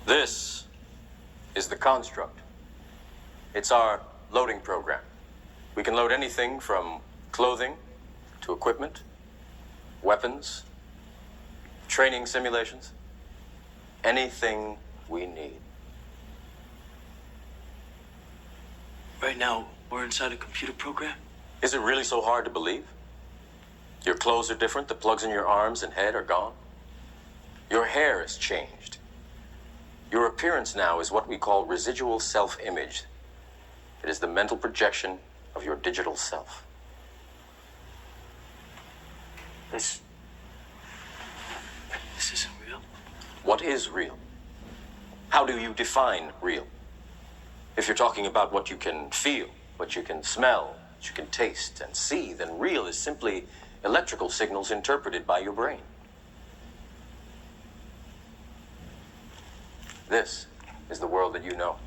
This is the construct. It's our loading program. We can load anything from clothing to equipment, weapons, training simulations, anything we need. Right now, we're inside a computer program? Is it really so hard to believe? Your clothes are different, the plugs in your arms and head are gone. Your hair has changed. Your appearance now is what we call residual self-image. It is the mental projection of your digital self. This isn't real. What is real? How do you define real? If you're talking about what you can feel, what you can smell, what you can taste and see, then real is simply electrical signals interpreted by your brain. This is the world that you know.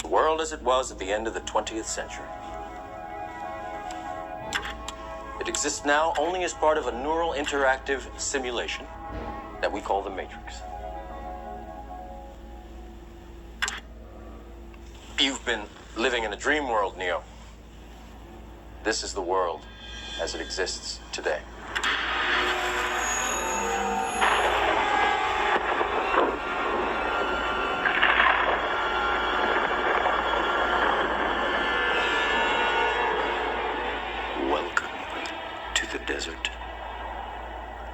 The world as it was at the end of the 20th century. It exists now only as part of a neural interactive simulation that we call the Matrix. You've been living in a dream world, Neo. This is the world as it exists today. Welcome to the desert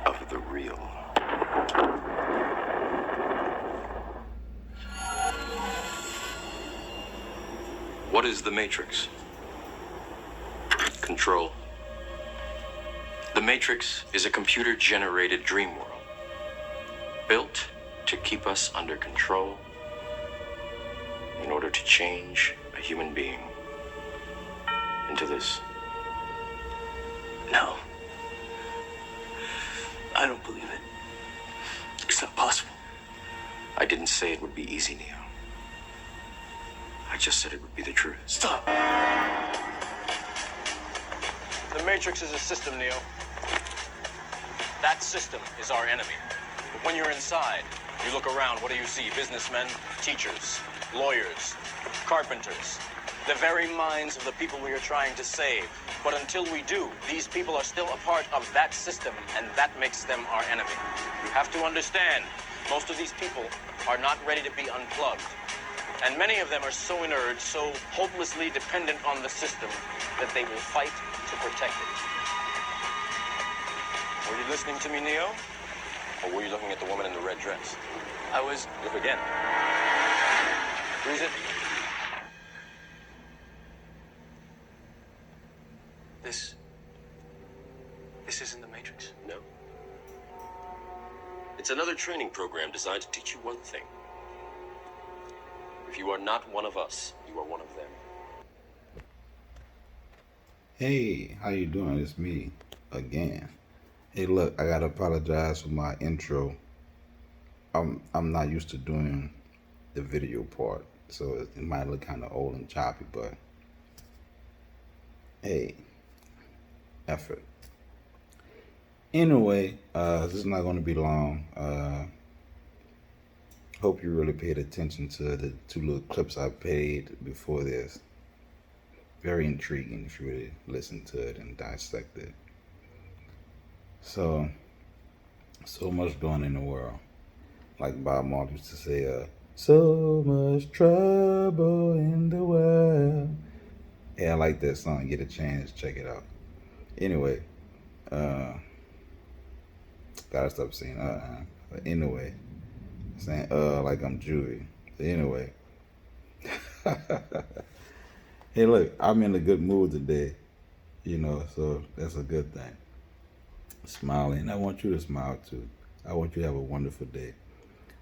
of the real. What is the Matrix? Control. The Matrix is a computer-generated dream world, built to keep us under control in order to change a human being into this. No. I don't believe it. It's not possible. I didn't say it would be easy, Neo. I just said it would be the truth. Stop. The Matrix is a system, Neo. That system is our enemy. But when you're inside, you look around, what do you see? Businessmen, teachers, lawyers, carpenters, the very minds of the people we are trying to save. But until we do, these people are still a part of that system, and that makes them our enemy. You have to understand, most of these people are not ready to be unplugged. And many of them are so inert, so hopelessly dependent on the system, that they will fight to protect it. Were you listening to me, Neo? Or were you looking at the woman in the red dress? I was... Look again. Who's it? This isn't the Matrix. No. It's another training program designed to teach you one thing. If you are not one of us, you are one of them. Hey, how you doing? It's me again. Hey, look, I gotta apologize for my intro. I'm not used to doing the video part, so it might look kind of old and choppy, but hey, effort. Anyway, this is not going to be long. Hope you really paid attention to the two little clips I played before this. Very intriguing if you really listen to it and dissect it. So much going in the world. Like Bob Marley used to say, so much trouble in the world. Yeah, I like that song. Get a chance, check it out. Anyway, gotta stop saying But anyway, saying like I'm Jewy. Anyway. Hey, look, I'm in a good mood today, so that's a good thing. Smiling. I want you to smile too. I want you to have a wonderful day.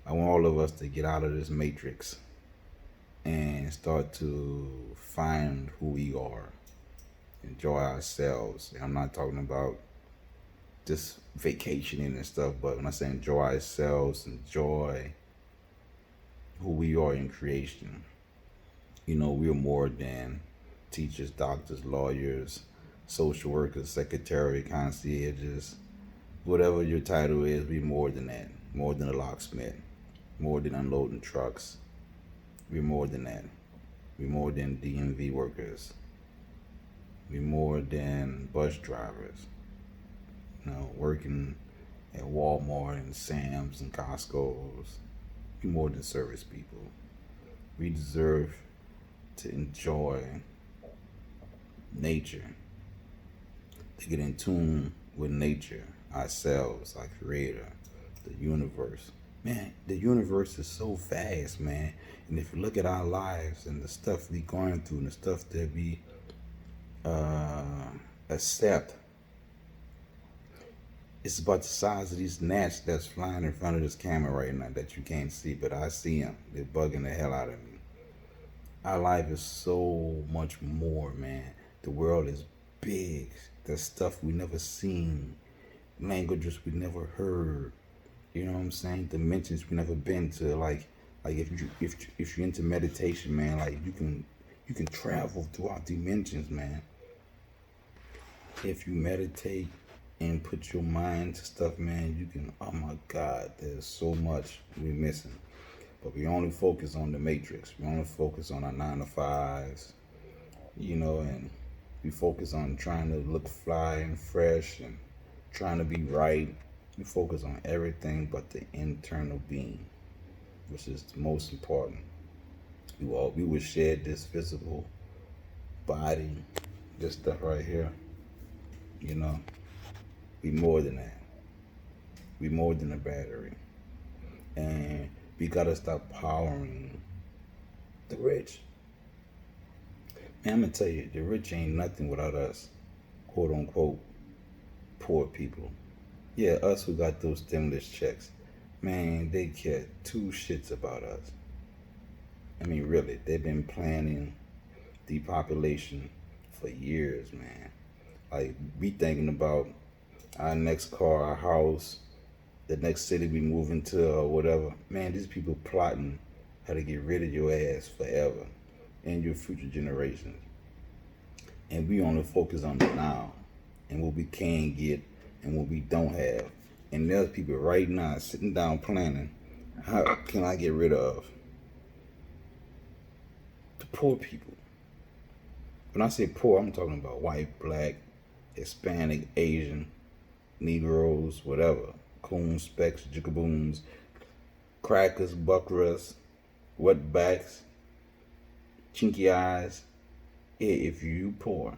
I want all of us to get out of this matrix and start to find who we are. Enjoy ourselves. And I'm not talking about just vacationing and stuff, but when I say enjoy ourselves, enjoy who we are in creation. We're more than teachers, doctors, lawyers, social workers, secretary, concierges, whatever your title is. We're more than that, more than a locksmith. more than unloading trucks. We're more than that. We're more than DMV workers. We're more than bus drivers. Working at Walmart and Sam's and Costco's. We're more than service people. We deserve to enjoy nature, to get in tune with nature, ourselves, our creator, the universe. Man, the universe is so vast, man. And if you look at our lives and the stuff we going through and the stuff that we accept, it's about the size of these gnats that's flying in front of this camera right now that you can't see, but I see them. They're bugging the hell out of me. Our life is so much more, man. The world is big. There's stuff we never seen, languages we never heard. You know what I'm saying? Dimensions we never been to. Like if you're into meditation, man, like you can travel throughout dimensions, man. If you meditate and put your mind to stuff, man, you can, oh my God, there's so much we're missing. But we only focus on the matrix. We only focus on our 9 to 5s, and we focus on trying to look fly and fresh and trying to be right. We focus on everything but the internal being, which is the most important. We would shed this physical body, this stuff right here, we more than that. We more than a battery. And we gotta stop powering the rich. Man, I'm gonna tell you, the rich ain't nothing without us, quote unquote, poor people. Yeah, us who got those stimulus checks, man, they care two shits about us. I mean, really, they've been planning depopulation for years, man. Like, we thinking about our next car, our house, the next city we move into or whatever. Man, these people plotting how to get rid of your ass forever and your future generations. And we only focus on the now and what we can get and what we don't have. And there's people right now sitting down planning, how can I get rid of the poor people? When I say poor, I'm talking about white, black, Hispanic, Asian, Negroes, whatever. Coons, specks, jickaboons, crackers, buckras, wetbacks, chinky eyes. If you poor,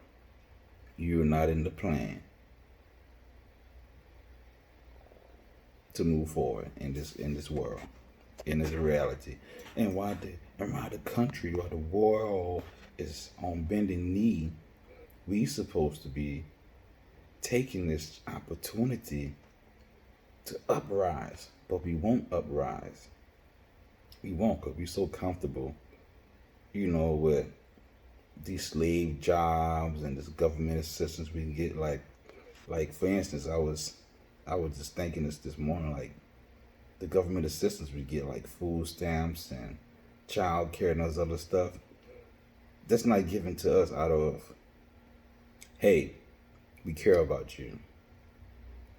you're not in the plan to move forward in this world, in this reality. And while the country, while the world is on bending knee, we supposed to be taking this opportunity to uprise, but we won't uprise. We won't, because we're so comfortable, with these slave jobs and this government assistance we can get. Like for instance, I was just thinking this morning, like the government assistance we get, like food stamps and child care and all this other stuff. That's not given to us out of, hey, we care about you.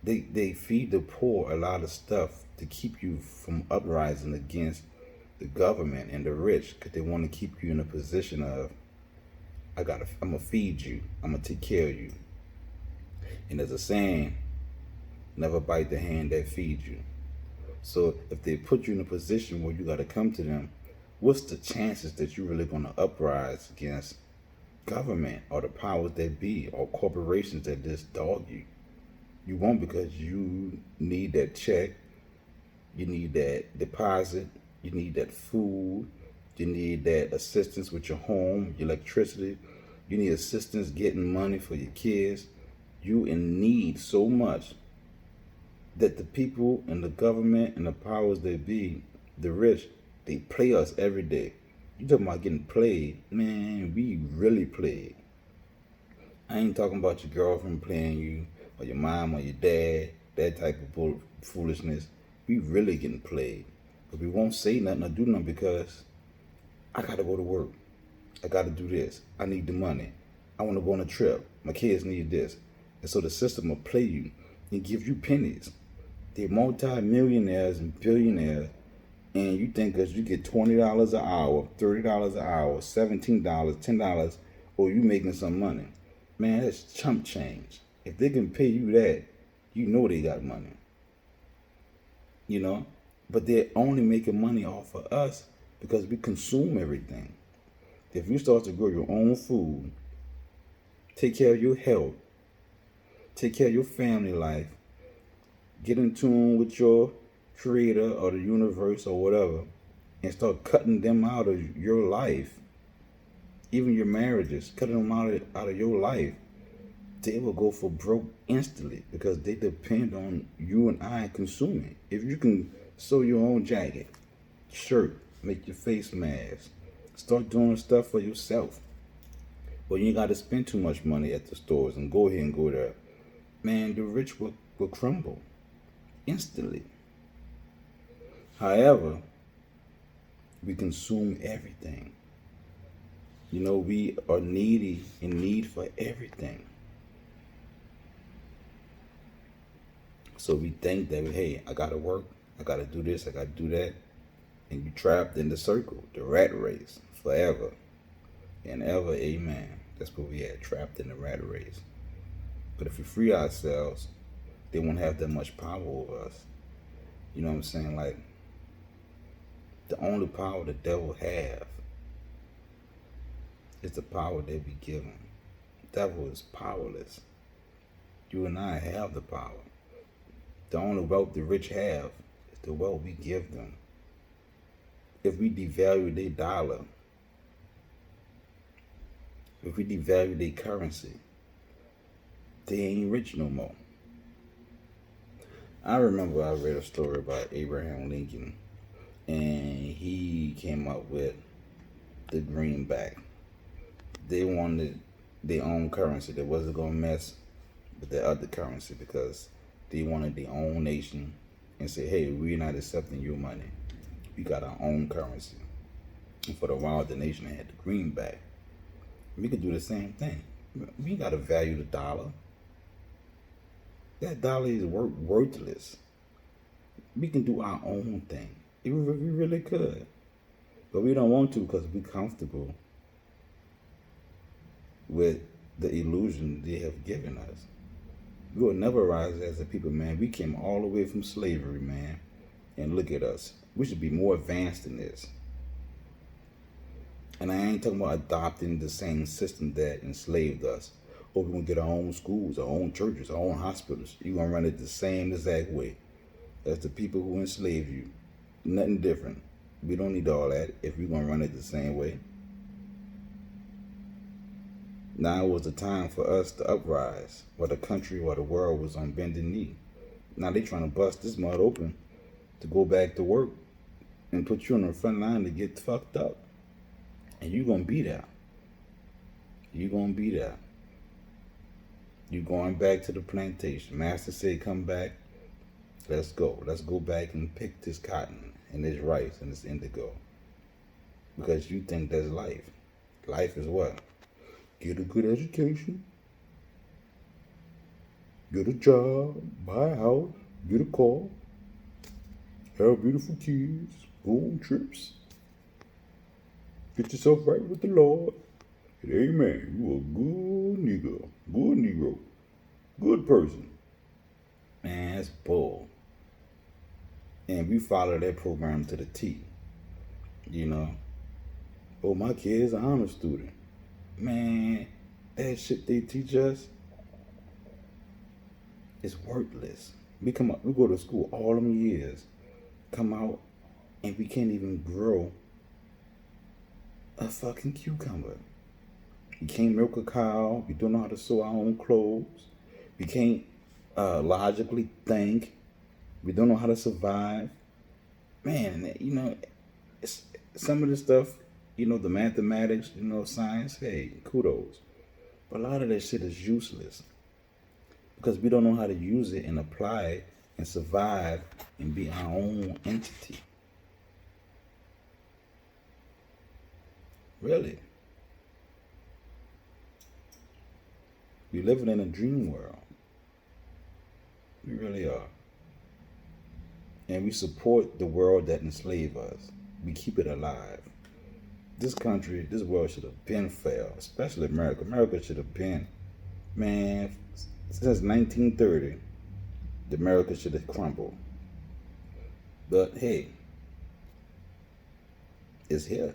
They feed the poor a lot of stuff to keep you from uprising against the government and the rich, because they want to keep you in a position of, I'm gonna feed you, I'm gonna take care of you. And there's a saying, never bite the hand that feeds you. So if they put you in a position where you gotta come to them, what's the chances that you're really gonna uprise against government or the powers that be or corporations that just dog you? You won't, because you need that check, you need that deposit, you need that food, you need that assistance with your home, your electricity, you need assistance getting money for your kids. You in need so much that the people and the government and the powers that be, the rich, they play us every day. You talking about getting played? Man, we really played. I ain't talking about your girlfriend playing you, or your mom or your dad, that type of foolishness. We really getting played. But we won't say nothing or do nothing because I gotta go to work. I gotta do this. I need the money. I wanna go on a trip. My kids need this. And so the system will play you and give you pennies. They're multi-millionaires and billionaires And you think because you get $20 an hour, $30 an hour, $17, $10, or you making some money. Man, that's chump change. If they can pay you that, you know they got money. You know? But they're only making money off of us because we consume everything. If you start to grow your own food, take care of your health, take care of your family life, get in tune with your creator or the universe or whatever, and start cutting them out of your life, even your marriages, cutting them out of your life, they will go for broke instantly because they depend on you and I consuming. If you can sew your own jacket, shirt, make your face mask, start doing stuff for yourself. Well, you ain't got to spend too much money at the stores and go here and go there. Man, the rich will crumble instantly. However, we consume everything. You know, we are in need for everything. So we think that, hey, I gotta work, I gotta do this, I gotta do that. And you trapped in the circle, the rat race, forever and ever, amen. That's what we had, trapped in the rat race. But if we free ourselves, they won't have that much power over us. You know what I'm saying? Like, the only power the devil have is the power they be given. The devil is powerless. You and I have the power. The only wealth the rich have is the wealth we give them. If we devalue their dollar, if we devalue their currency, they ain't rich no more. I remember I read a story about Abraham Lincoln, and he came up with the greenback. They wanted their own currency that wasn't going to mess with the other currency because they wanted their own nation and say, hey, we're not accepting your money. We got our own currency. And for the while, the nation had the greenback. We could do the same thing. We got to value the dollar. That dollar is worthless. We can do our own thing. We really could. But we don't want to because we're comfortable with the illusion they have given us. We will never rise as a people, man. We came all the way from slavery, man. And look at us. We should be more advanced than this. And I ain't talking about adopting the same system that enslaved us. Or we're going to get our own schools, our own churches, our own hospitals. You're going to run it the same exact way as the people who enslaved you. Nothing different. We don't need all that if we're going to run it the same way. Now was the time for us to uprise, while the country or the world was on bended knee. Now they trying to bust this mud open to go back to work and put you on the front line to get fucked up. And you're going to be there. You're going to be there. You're going back to the plantation. Master said, come back. Let's go. Let's go back and pick this cotton and this rice and this indigo. Because you think that's life. Life is what? Get a good education, get a job, buy a house, get a car, have beautiful kids, go on trips, get yourself right with the Lord, and amen, you a good nigga, good Negro, good person. Man, that's bull. And we follow that program to the T, you know. Oh, my kid's an honor student. Man, that shit they teach us is worthless. We go to school all them years, come out, and we can't even grow a fucking cucumber. We can't milk a cow. We don't know how to sew our own clothes. We can't logically think. We don't know how to survive. Man, you know, it's, some of the stuff, you know, the mathematics, you know, science, hey, kudos. But a lot of that shit is useless because we don't know how to use it and apply it and survive and be our own entity. Really. We're living in a dream world. We really are. and we support the world that enslaved us. We keep it alive. This country, this world should have been failed, especially America. America should have been, man, since 1930, the America should have crumbled. But hey, it's here.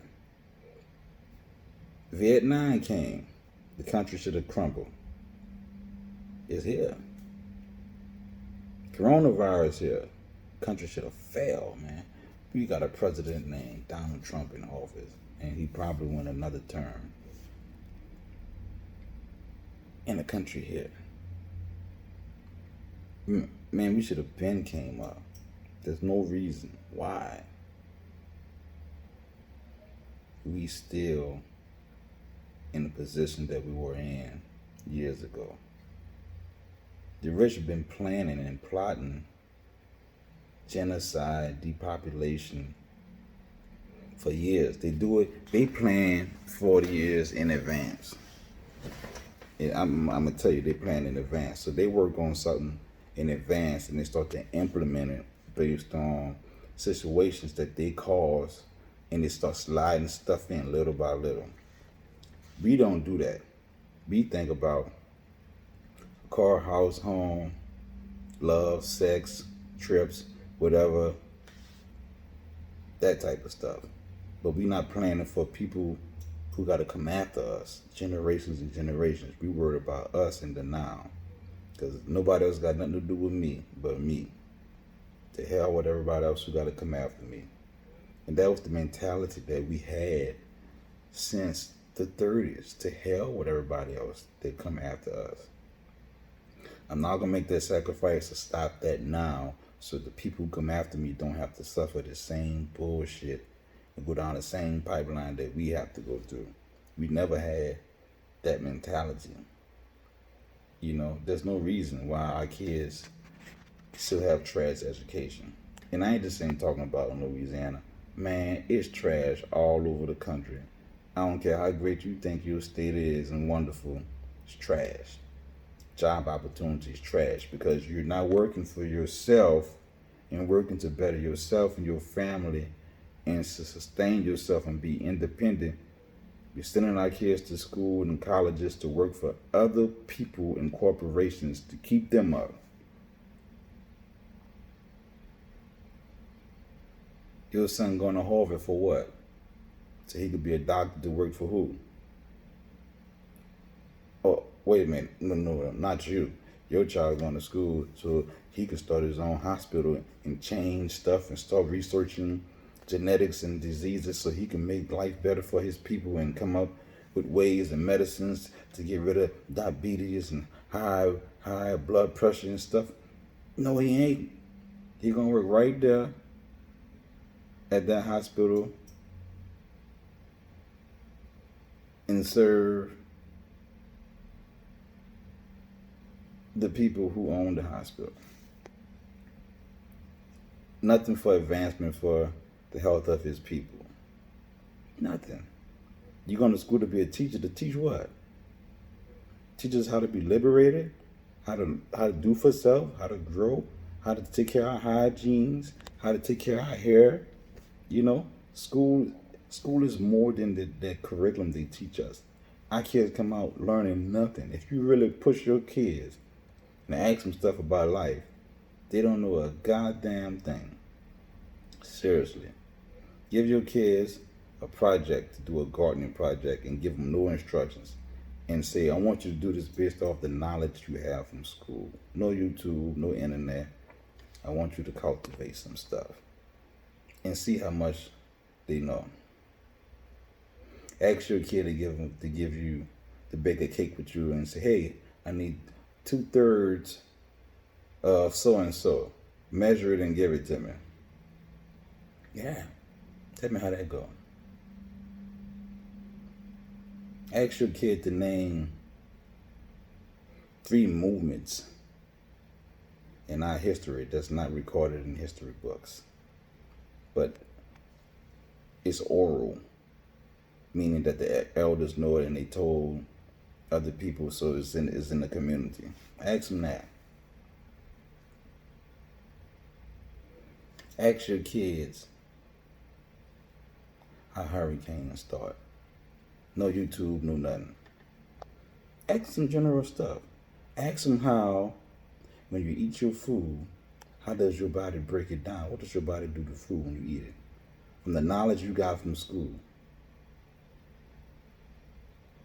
Vietnam came. The country should have crumbled. It's here. Coronavirus here. Country should have failed, man. We got a president named Donald Trump in office, and he probably win another term. And the country here. Man, we should have been came up. There's no reason why we still in the position that we were in years ago. The rich have been planning and plotting genocide, depopulation for years. They do it, they plan 40 years in advance. And I'm gonna tell you, they plan in advance. So they work on something in advance and they start to implement it based on situations that they cause, and they start sliding stuff in little by little. We don't do that. We think about car, house, home, love, sex, trips, whatever, that type of stuff. But we not planning for people who got to come after us, generations and generations. We worried about us in the now, because nobody else got nothing to do with me but me. To hell with everybody else who got to come after me. And that was the mentality that we had since the 30s. To hell with everybody else that come after us. I'm not going to make that sacrifice to stop that now, so the people who come after me don't have to suffer the same bullshit and go down the same pipeline that we have to go through. We never had that mentality. You know, there's no reason why our kids still have trash education. And I ain't just saying talking about in Louisiana. Man, it's trash all over the country. I don't care how great you think your state is and wonderful, it's trash. Job opportunities trash, because you're not working for yourself and working to better yourself and your family and to sustain yourself and be independent. You're sending our kids to school and colleges to work for other people and corporations to keep them up. Your son going to Harvard for what? So he could be a doctor to work for who? Oh, wait a minute. No, not you. Your child going to school so he could start his own hospital and change stuff and start researching genetics and diseases so he can make life better for his people and come up with ways and medicines to get rid of diabetes and high blood pressure and stuff. No, he ain't. He going to work right there at that hospital and serve the people who own the hospital. Nothing for advancement for the health of his people. Nothing. You're going to school to be a teacher to teach what? Teach us how to be liberated, how to do for self, how to grow, how to take care of our hygiene, how to take care of our hair. You know, school is more than the curriculum they teach us. Our kids come out learning nothing. If you really push your kids and ask them stuff about life, they don't know a goddamn thing. Seriously. Give your kids a project to do a gardening project and give them no instructions and say, I want you to do this based off the knowledge you have from school. No YouTube, no internet. I want you to cultivate some stuff and see how much they know. Ask your kid to give you, to bake a cake with you and say, hey, I need 2/3 of so and so. Measure it and give it to me. Yeah. Tell me how that go. Ask your kid to name 3 movements in our history that's not recorded in history books. But it's oral, meaning that the elders know it and they told other people, so it's in the community. Ask them that. Ask your kids how hurricanes start. No YouTube, no nothing. Ask some general stuff. Ask them how, when you eat your food, how does your body break it down? What does your body do to food when you eat it? From the knowledge you got from school.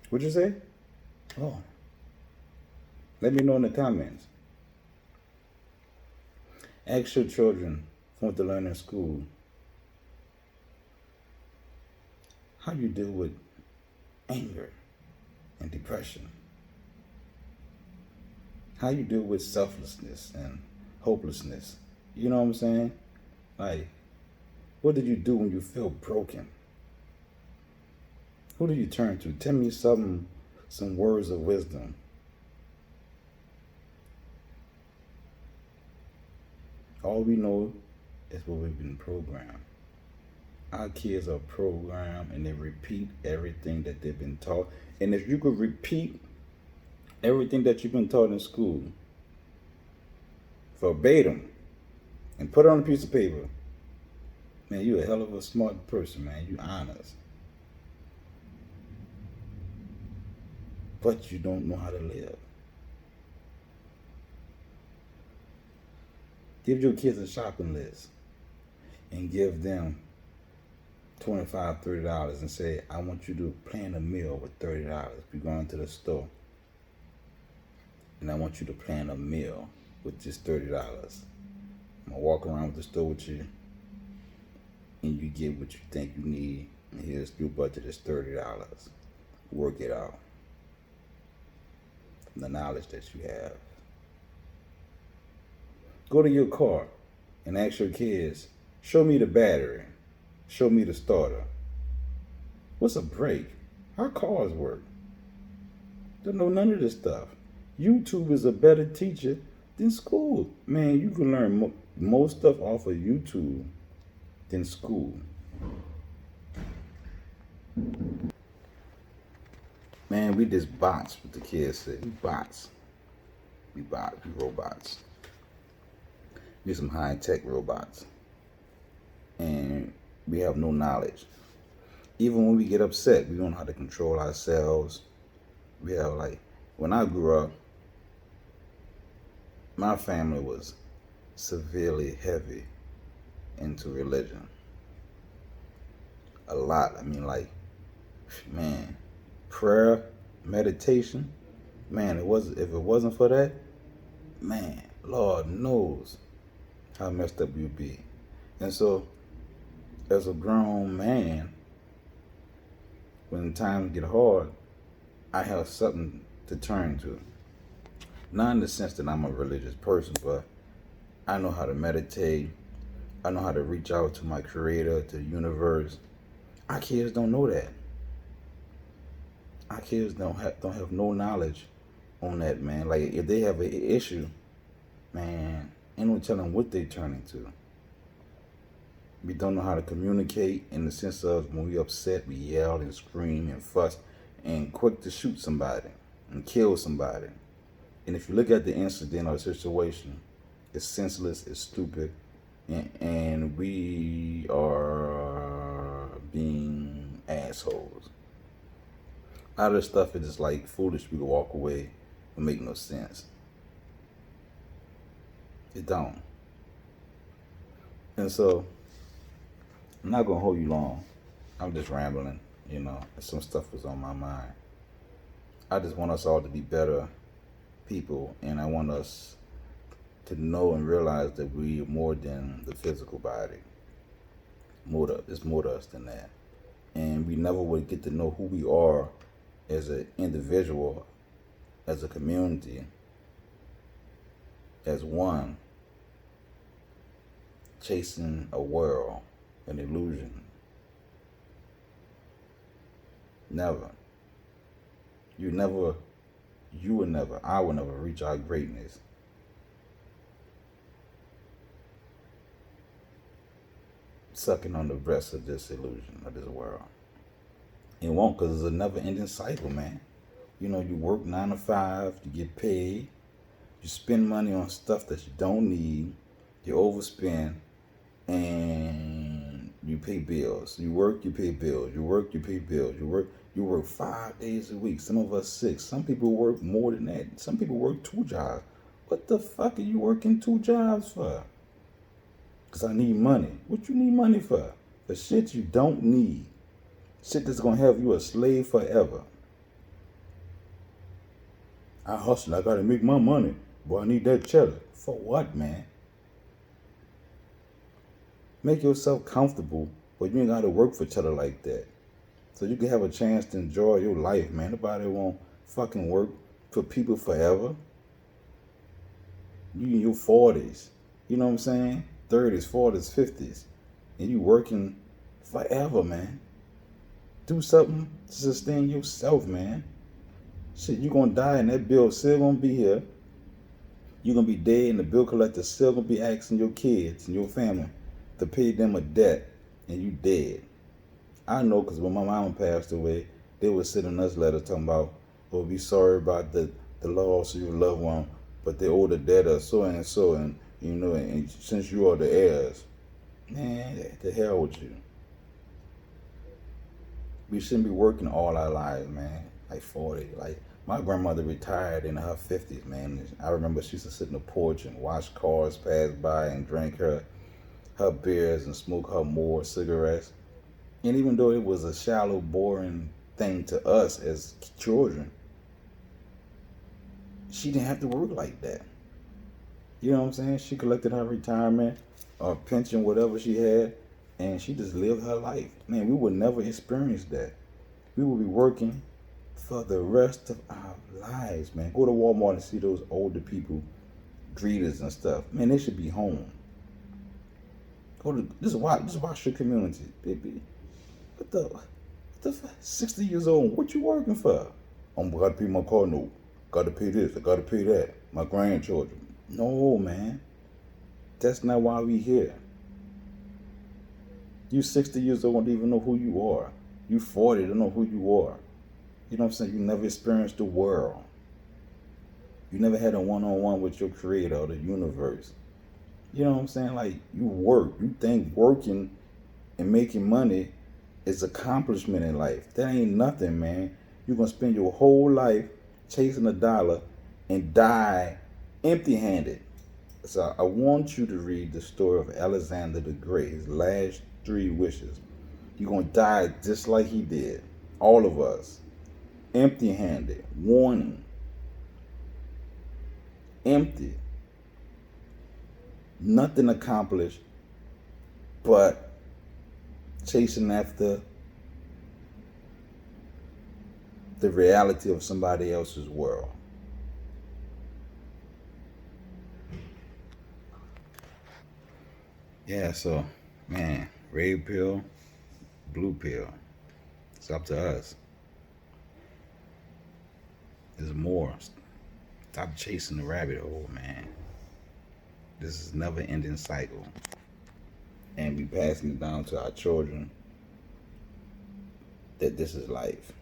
What'd you say? Oh. Let me know in the comments. Ask your children from what they learn in school how you deal with anger and depression. How you deal with selflessness and hopelessness. You know what I'm saying? Like, what did you do when you feel broken? Who do you turn to? Tell me some words of wisdom. All we know is what we've been programmed. Our kids are programmed and they repeat everything that they've been taught. And if you could repeat everything that you've been taught in school verbatim and put it on a piece of paper, man, you're a hell of a smart person, man. You honest. But you don't know how to live. Give your kids a shopping list and give them $25, $30 and say, I want you to plan a meal with $30. We're going to the store. And I want you to plan a meal with just $30. I'm going to walk around with the store with you and you get what you think you need. And here's your budget is $30. Work it out. From the knowledge that you have. Go to your car and ask your kids, show me the battery. Show me the starter. What's a brake? How cars work? Don't know none of this stuff. YouTube is a better teacher than school. Man, you can learn more stuff off of YouTube than school. Man, we just bots, what the kids say. We bots. We robots. We some high-tech robots. And we have no knowledge. Even when we get upset, we don't know how to control ourselves. We have when I grew up, my family was severely heavy into religion. A lot. I mean, man, prayer, meditation, man, if it wasn't for that, man, Lord knows how messed up we'd be. And so, as a grown man, when times get hard, I have something to turn to. Not in the sense that I'm a religious person, but I know how to meditate. I know how to reach out to my creator, to the universe. Our kids don't know that. Our kids don't have no knowledge on that, man. Like, if they have an issue, man, ain't no telling what they turning to. We don't know how to communicate in the sense of when we upset, we yell and scream and fuss and quick to shoot somebody and kill somebody. And if you look at the incident or the situation, it's senseless, it's stupid, and we are being assholes. A lot of this stuff is just like foolish. We can walk away and make no sense. It don't. And so, I'm not gonna hold you long. I'm just rambling, some stuff was on my mind. I just want us all to be better people, and I want us to know and realize that we are more than the physical body. There's more to us than that. And we never would get to know who we are as an individual, as a community, as one, chasing a world, an illusion. Never. I will never reach our greatness. Sucking on the breast of this illusion, of this world. It won't, because it's a never-ending cycle, man. You work 9 to 5, you get paid, you spend money on stuff that you don't need, you overspend, and you pay bills. You work, you pay bills. You work, you pay bills. You work 5 days a week. Some of us 6. Some people work more than that. Some people work 2 jobs. What the fuck are you working 2 jobs for? Because I need money. What you need money for? For shit you don't need. Shit that's gonna have you a slave forever. I hustle. I gotta make my money. Boy, I need that cheddar. For what, man? Make yourself comfortable, but you ain't gotta work for cheddar like that. So you can have a chance to enjoy your life, man. Nobody won't fucking work for people forever. You in your 40s. You know what I'm saying? 30s, 40s, 50s. And you working forever, man. Do something to sustain yourself, man. Shit, you gonna die and that bill still gonna be here. You're gonna be dead and the bill collector still gonna be asking your kids and your family to pay them a debt, and you dead. I know, because when my mama passed away, they were sending us letters talking about, oh, be sorry about the loss of your loved one, but they owe the debt of so and so, and you know, and since you are the heirs, man, the hell with you. We shouldn't be working all our lives, man. Like 40. Like, my grandmother retired in her 50s, man. I remember she used to sit on the porch and watch cars pass by and drink her beers and smoke her more cigarettes. And even though it was a shallow, boring thing to us as children, she didn't have to work like that. You know what I'm saying? She collected her retirement or pension, whatever she had, and she just lived her life. Man, we would never experience that. We would be working for the rest of our lives, man. Go to Walmart and see those older people, greeters and stuff. Man, they should be home. Just watch your community, baby. What the 60 years old, what you working for? I'm gotta pay my car note. Gotta pay this, I gotta pay that. My grandchildren. No, man. That's not why we here. You 60 years old don't even know who you are. You 40 don't know who you are. You know what I'm saying? You never experienced the world. You never had a one-on-one with your creator or the universe. You know what I'm saying? Like, you work. You think working and making money is accomplishment in life. That ain't nothing, man. You're going to spend your whole life chasing a dollar and die empty-handed. So I want you to read the story of Alexander the Great, his last 3 wishes. You're going to die just like he did. All of us. Empty-handed. Warning. Empty. Nothing accomplished but chasing after the reality of somebody else's world. Yeah, so, man, red pill, blue pill. It's up to us. There's more. Stop chasing the rabbit hole, man. This is never ending cycle. And we passing it down to our children that this is life.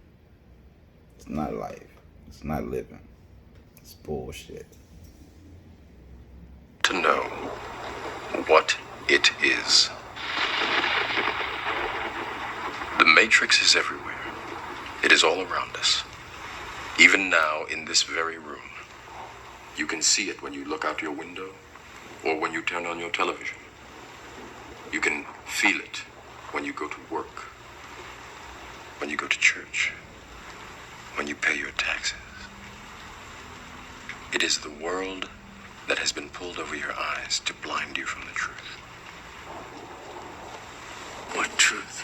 It's not life. It's not living. It's bullshit. To know what it is. The Matrix is everywhere. It is all around us. Even now, in this very room. You can see it when you look out your window or when you turn on your television. You can feel it when you go to work, when you go to church, when you pay your taxes. It is the world that has been pulled over your eyes to blind you from the truth. What truth?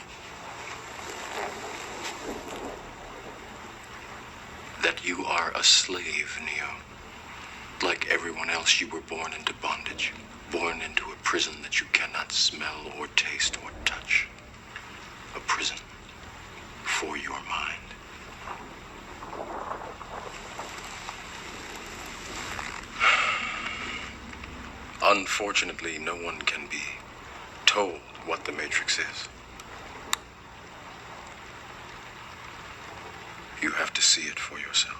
That you are a slave, Neo. Like everyone else, you were born into bondage, born into a prison that you cannot smell or taste or touch. A prison for your mind. Unfortunately, no one can be told what the Matrix is. You have to see it for yourself.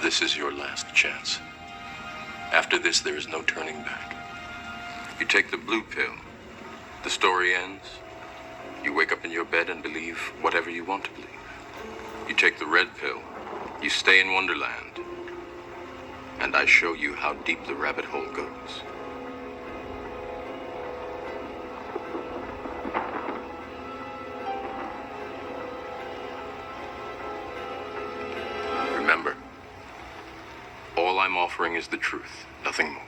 This is your last chance. After this, there is no turning back. You take the blue pill, the story ends. You wake up in your bed and believe whatever you want to believe. You take the red pill, you stay in Wonderland, and I show you how deep the rabbit hole goes. Remember, all I'm offering is the truth, nothing more.